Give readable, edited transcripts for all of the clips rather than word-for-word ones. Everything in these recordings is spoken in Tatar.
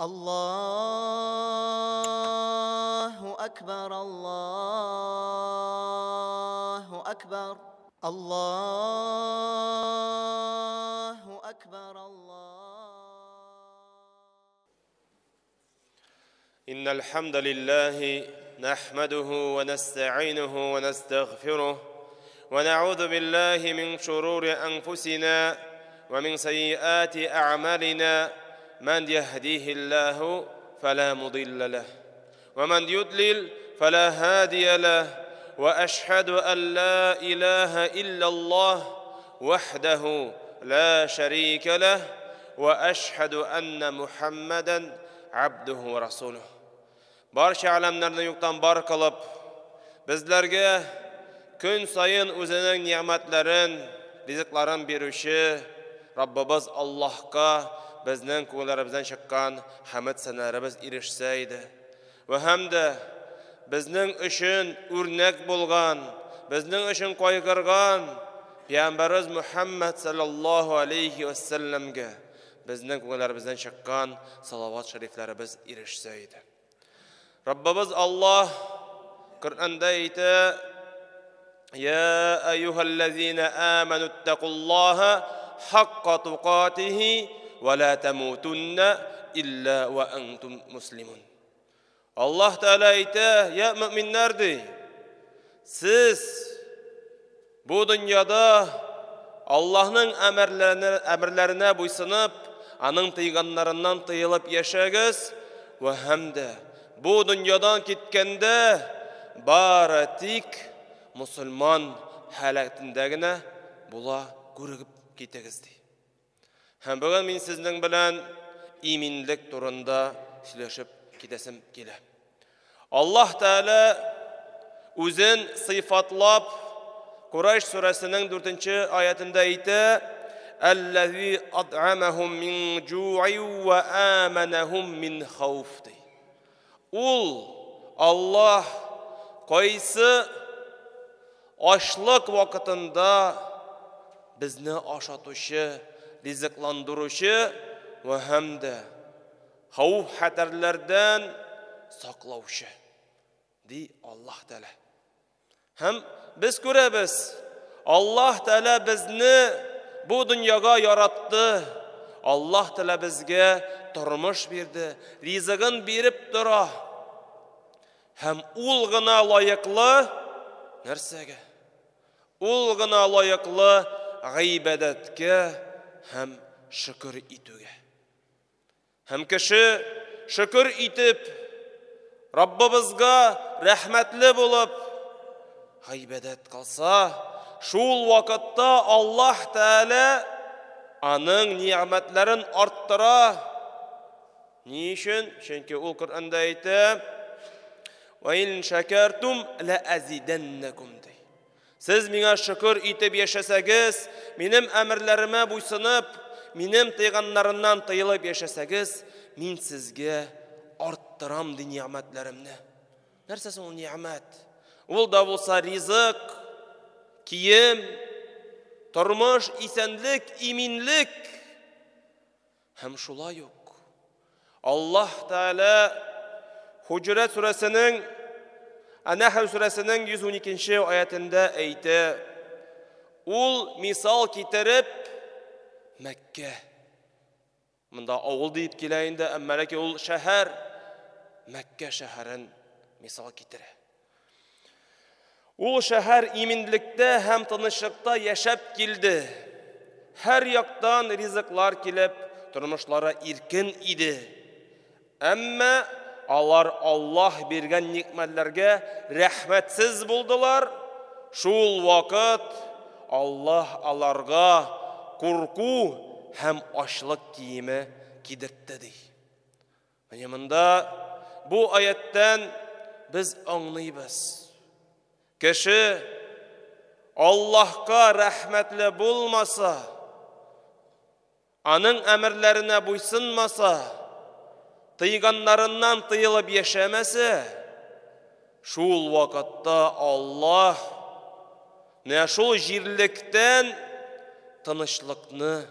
الله أكبر الله أكبر الله أكبر إن الحمد لله نحمده ونستعينه ونستغفره ونعوذ بالله من شرور أنفسنا ومن سيئات أعمالنا من يهديه الله فلا مضل له ومن يضلل فلا هادي له وأشهد أن لا إله إلا الله وحده لا شريك له وأشهد أن محمدا عبده ورسوله Barcha alamlarni yo'qdan bor qilib, bizlarga kun sayin o'zining ne'matlarin, rizqlarin beruvchi Rabbimiz Allohga bizning ko'nglarimizdan chiqqan hamd sanolarimiz erishsaydi va hamda bizning uchun o'rnak bo'lgan, bizning uchun qo'ygargan Payg'ambarimiz Muhammad sallallohu alayhi va sallamga bizning ko'nglarimizdan chiqqan salovat shariflarimiz erishsaydi. Rabbimiz Allah Kur'an'da aytadi: "Ya eyyuhellezine amenu ittaqullaha hakka tuqatihi ve la temutunna illa ve entum muslimun." Allah Teala aytadi: "Ya müminler de, siz bu dünyada Allah'ın emirlerine buysunup, onun tıyganlarından tıyılıp yaşayınız ve hem de bu dünyadan gitkende baratik Müslüman halakındagina bula gurugib ketiniz." Hem bugün men sizning bilan iminlik turunda сөйлешip ketesim kele. Allah Teala o'zin sıfatlab Kureyş suresinin 4. ayetinde aytadi: "Allazi at'amahum min ju'in ve amanahum min khawf." Ul Allah qaysi açlık vakitinde bizni aşatuvchi, rizqlandıruvchi ve hem de xavf xatarlardan saqlovchi di Allah Teala. Hem biz ko'ramiz, Allah Teala bizni bu dunyoga yaratdi. Allah Teala bizga turmush berdi, rizqin berib tura. Hem ul g'ina loyiqli narsaga, ul g'ina loyiqli g'ibodatga, hem shukr etуге. Hem kishi shukr etib, Rabbimizga rahmatli bo'lib g'ibodat qilsa, şul vaqtda Allah Teala onun nimetlerin arttıra. Niçin? Çünkü o Kur'an'da aytadi: "Ve in şekertum la azidannakum." Siz mine şükür etip yaşasanız, benim emirlerime buysunup, benim tıyganlarından tıyılıp yaşasanız, men sizge arttıram di nimetlerimni. Nersesi o nimet? Ol da bolsa rizq, kiyim, turmuş, isenlik, iminlik. Hem şulay yok. Allah Teala Hucurat suresinin An-Nahl suresinin 112. ayetinde aytadi: "Ul misal kitirip Mekke." Bunda avul deyip keleyinde emmeleki ul şehir Mekke şehrin misal kitire. Ul şehir iminlikte hem tanışıkta yaşap kildi. Her yaktan riziklar kilip turmuşlara irkin idi. Ama alar Allah bergen nikmetlerge rahmetsiz buldular. Şul vakit Allah alarga korku hem açlık kiyimi kidirtti. Mında bu ayetten biz anlayız. Kişi Allah'a rahmetli bulmasa, onun emirlerine buysunmasa, tıyganlarından tıyılıp yaşamasa, şul vakitte Allah ne şul jirlikten tanışlıkны,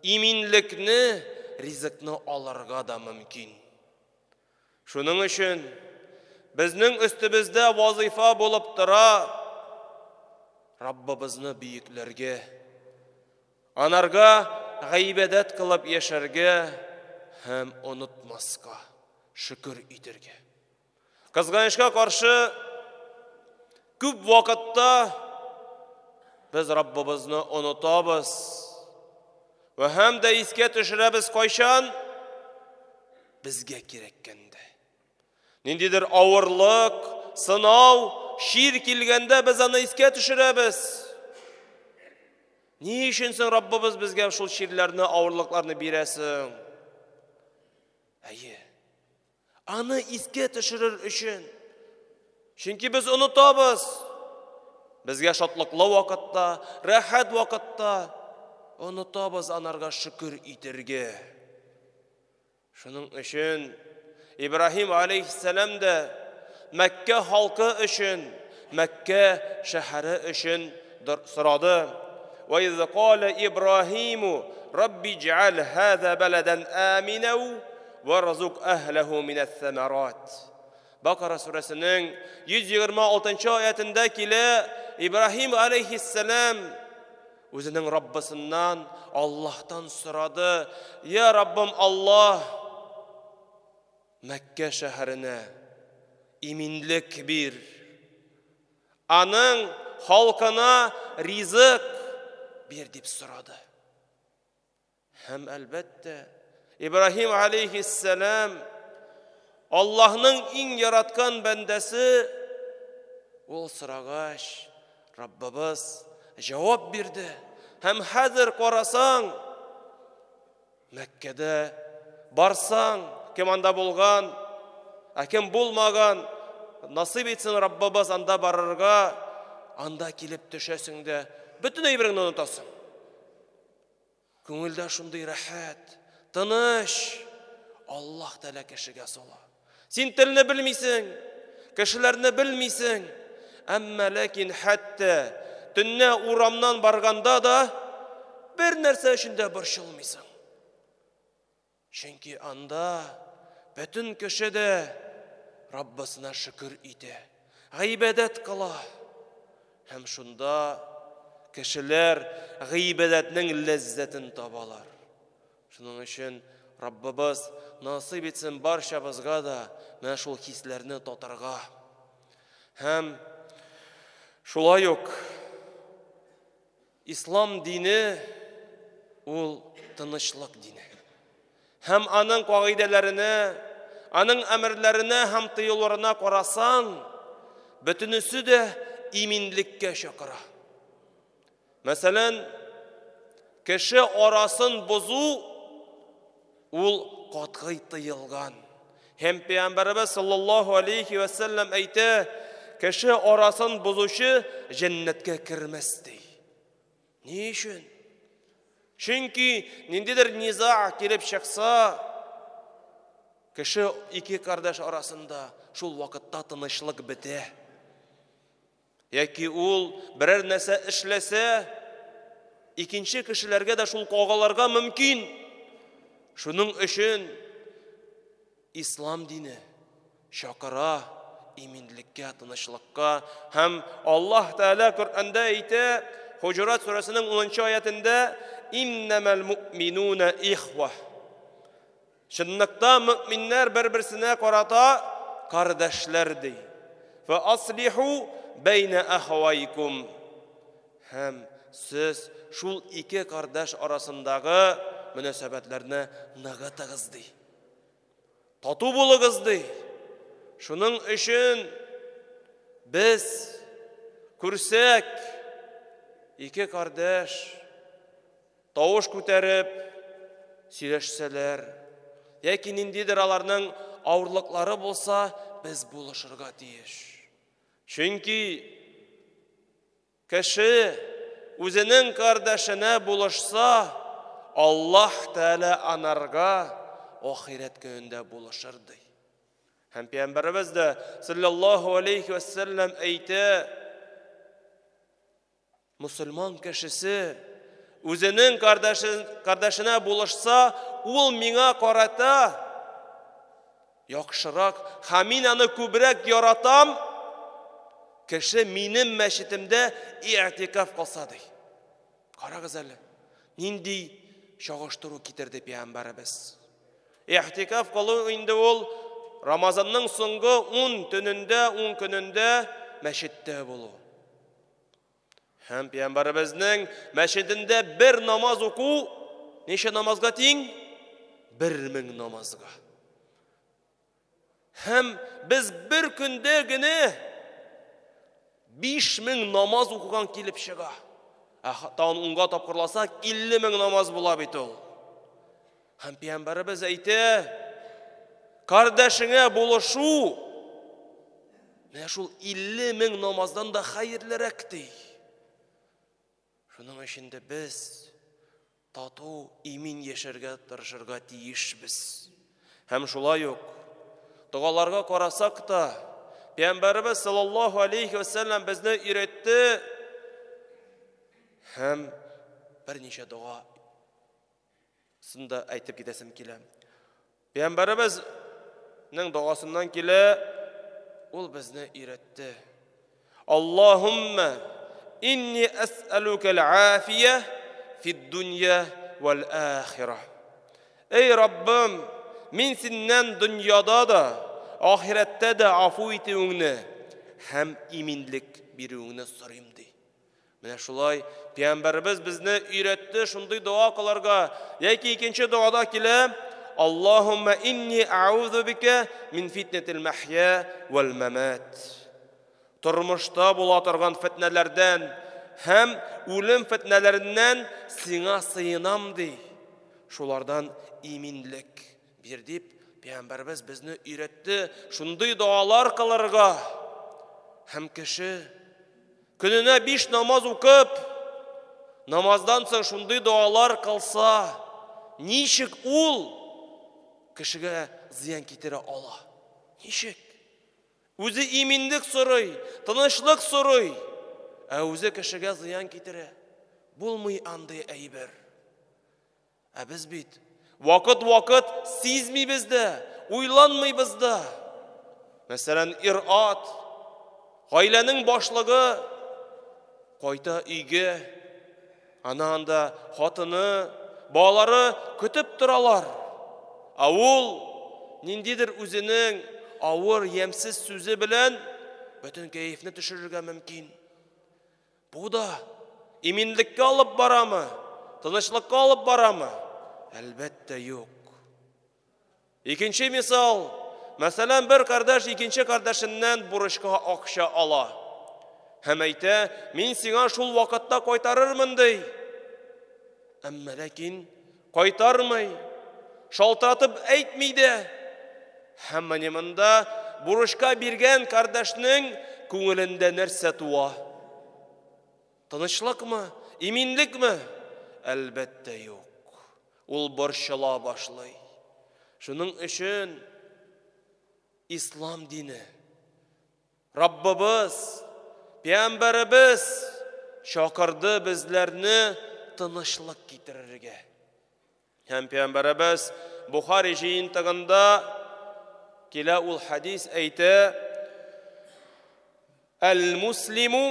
iminlikni ризыкны алырга да мөмкин. Шуның өчен безнең өстебездә вазифа булып тора Раббыбызны бийекләргә, анарга гыйбадат кылып яшәргә һәм онытмаска, шөкер итәргә. Кызганычка каршы күп вакытта без Раббыбызны онытабыз ва һәм дә искә төшерәбез кайчан безгә кирәккәндә. Ниндидер авырлык, сынау, шир килгәндә без аны искә төшерәбез. Ни өчен соң Раббыбыз безгә шул ширләрне, авырлыкларны бирәсең? Әйе, аны искә төшерер өчен. Чөнки без онытабыз. Безгә шатлыклы вакытта, рәхәт вакытта онытабыз анарга шөкер итәргә. Шуның өчен Ибраһим алейхиссалам да Мәккә халкы өчен, Мәккә шәһәре өчен сорады. Ва из қала Ибраһиму Рабби җәл һаза баладан аминау ва разук әһләһу минәс-самарат. Бакара сүрәсенең 126 аятында килә, Ибраһим алейхиссалам үзенең Раббысыннан, Аллаһтан сорады: "Я Раббым Аллаһ, Мәккә шәһәренә иминлек бир. Аның халкына ризык бир" дип сорады. Һәм әлбәттә Ибраһим алейхиссалам Аллаһның иң яраткан бәндәсе, ул сорагач Раббыбыз җавап бирде. Һәм хәзер карасаң, Мәккәдә барсаң, кем анда булган, кем булмаган, насыйп итсен Раббыбыз анда барырга, анда килеп төшәсең дә бөтен әйбереңне онытасың. Күңелдә шундый рәхәт, тыныч, Аллаһ Тәала кешегә сала. Син телне белмисең, кешеләрне белмисең, әмма ләкин хәтта төнне урамнан барганда да бер нәрсә өчен дә борчылмыйсың. Чөнки анда бөтен кеше дә Раббысына шөкер итә, гыйбадат кыла. Һәм шунда кешеләр гыйбадатның ләззәтен табалар. Шуның өчен Раббыбыз насыйп итсен барчабызга да менә шул хисләрне татырга. Һәм шулай ук Ислам дине ул тынычлык дине. Һәм аның кагыйдәләренә, аның әмерләренә һәм тыюларына карасаң, бөтенесе дә иминлеккә чакыра. Мәсәлән, кеше арасын бозу ул катгый тыелган. Һәм Пәйгамбәрбез саллаллаһу алейхи ва саллям әйтә, кеше арасын бозучы җәннәткә кирмәс ди. Ни өчен? Чөнки ниндидер низа килеп чыкса, кеше ике кардәш арасында шул вакытта тынычлык бетә. Яки ул берәр нәрсә эшләсә, икенче кешеләргә дә шул кагаларга мөмкин. Шуның өчен Ислам дине чакыра иминлеккә, тынычлыкка. Һәм Аллаһ Тәала Коръәндә әйтә, Хуҗурат сүрәсенең 10 аятында: "Иннамал муъминуна ихва." Чынлыкта мөэминнәр бер-берсенә карата кардәшләр ди. "Фа аслиху бәйнә ахвайкум." Һәм сез шул ике кардәш арасындагы мөнәсәбәтләрне ныгытыгыз ди. Тату булыгыз ди. Шуның өчен без күрсәк, ике кардәш тавыш күтәреп сөйләшсәләр, яки ниндидер аларның авырлыклары булса, без булышырга тиеш. Чөнки кеше үзенең кардәшенә булышса, Аллаһ Тәала анарга ахирет көнендә булышыр ди. Һәм Пәйгамбәрбез дә саллаллаһу алейхи ва саллям әйтә, мусульман кешесе үзенең кардәшенә булышса, ул миңа карата яхшырак, һәм мин аны күбрәк яратам, кеше минем мәчетемдә и'тикаф кылса ди. Карагыз әле, нинди чагыштыру китерде Пәйгамбәрбез. И'тикаф кылу инде ул Рамазанның соңгы 10 төнендә, 10 көнендә мәчеттә булу. Һәм Пәйгамбәрбезнең мәчетендә бер намаз уку, ничә намазга тиң? 1000 намазга. Һәм без бер көндә генә 5000 намаз укыган килеп чыга. Тан 10-га тапкырласа 50000 намаз була бит ул. Һәм Пәйгамбәрбез әйтә, кардәшеңә булышу, менә шул 50000 намаздан да хәерлерәк ди. Шуның өчен дә без тату, имин яшәргә тырышырга тиешбез. Һәм шулай ук дуаларга карасак та, Пәйгамбәрбез саллаллаһу алейхи ва саллям безне өйрәтте. Һәм берничә дуа сында әйтеп китәсем килә. Пәйгамбәрбезнең дуасыннан килә, ул безне өйрәтте. Аллаһумма инни ас'алука ал-афия фид-дунья вал-ахирah. Эй Раббым, мин синнән дөньяда да, ахирәттә дә афу итүеңне һәм иминлек бирүеңне сорыйм ди. Менә шулай Пәйгамбәрбез безне өйрәтте шундый дуа кыларга. Яки икенче дуада килә: Аллаһумма инни а'удhu бика мин фитнатил махья вал мамат. Тормышта була торган фитнәләрдән һәм үлем фитнәләреннән сиңа сыйынам ди. Шулардан иминлек бир дип Пәйгамбәрбез безне өйрәтте шундый дуалар кыларга. Һәм кеше көненә 5 намаз укып, намаздан соң шундый дуалар кылса, ничек ул кешегә зыян китерә ала? Ничек? Үзе иминлек сорый, тынычлык сорый, ә үзе кешегә зыян китерә. Булмый андый әйбер. Ә без бит вакыт сизмибез дә, уйланмыйбыз да. Мәсәлән, ират, гаиләнең башлыгы кайта өйгә, анда хатыны, балалары көтеп торалар. Ә ул ниндидер үзенең авыр, ямсыз сүзе белән бөтен кәефне төшерергә мөмкин. Бу да иминлеккә алып барамы? Тынычлыкка алып барамы? Әлбәттә юк. Икенче мисал, мәсәлән, бер кардәш икенче кардәшеннән бурычка акча ала. Һәм әйтә, мин сиңа шул вакытта кайтарырмын ди. Әмма ләкин кайтармый, шалтыратып әйтми дә. Һәм монда бурычка биргән кардәшнең күңелендә нәрсә туа? Тынычлыкмы? Иминлекме? Әлбәттә юк. Ул борчыла башлый. Шуның өчен ислам дине, Раббыбыз, Пәйгамбәрбез чакырды безләрне тынычлык китерергә. Һәм Пәйгамбәрбез Бухари җыентыгында килә ул хадис әйтә: Әл-муслиму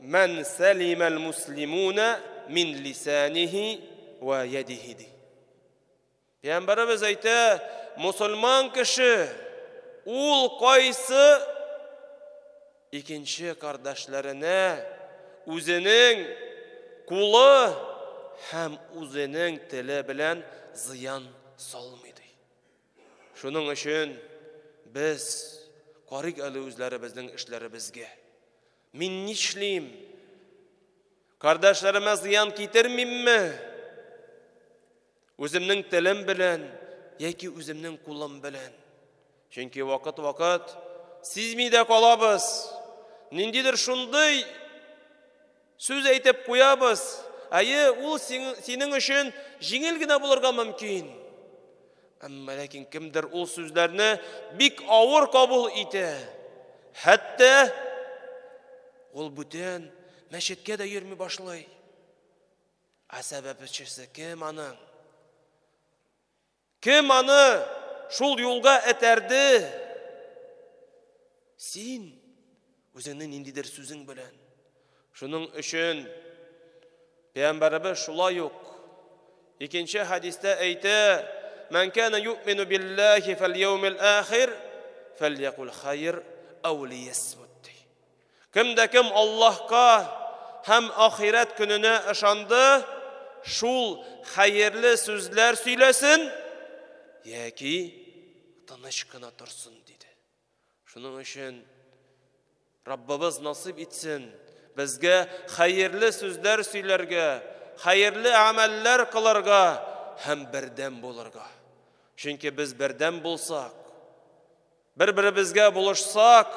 ман салима ал-муслимуна мин лисаниhi ва ядиhi. Пәйгамбәрбез әйтә, мусульман кеше ул кайсы икенче кардәшләренә үзенең кулы һәм үзенең теле белән зыян салмый ди. Шуның өчен без карык әле үзләребезнең эшләребезгә. Мин нишлим? Кардәшләремә зыян китермимме? Үземнең телем белән яки үземнең кулым белән. Чөнки вакыт сизми дә калабыз. Ниндидер шундый сүз әйтеп куябыз. Әйе, ул синең өчен җиңел генә булырга мөмкин. Әмма ләкин кемдер ул сүзләрне бик авыр кабул итә. Хәтта ул бүтән мәчеткә дә йөрми башлый. Сәбәпчесе кем аның? Кем аны шул юлга этәрде? Син үзеңнең ниндидер сүзең белән. Шуның өчен Пәйгамбәрбез шулай ук икенче хадистә әйтә: "Ман кана ю'мину биллаһи фал яумил ахир фальякул хайр ау лиясмут." Кемдә кем Аллаһка һәм ахират көненә ышанды, шул хәерле сүзләр сөйләсен яки тыныч кына торсын диде. Шуның өчен Раббыбыз насип итсен безгә хәерле сүзләр сөйләргә, хәерле амәлләр кылырга һәм бердәм булырга. Чөнки без бердәм булсак, бер-беребезгә булышсак,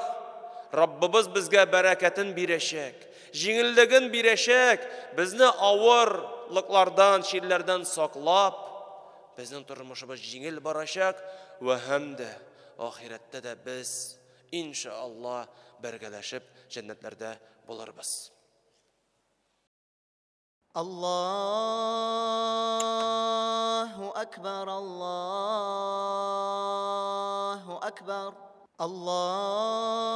Раббыбыз безгә бәрәкәтен бирәчәк, җиңеллеген бирәчәк, безне авырлыклардан, чирләрдән саклап, безнең тормышыбыз җиңел барачак ва һәм дә ахирәттә дә без иншааллах бергәләшеп җәннәтләрдә булырбыз. Allahu akbar, Allahu akbar, Allah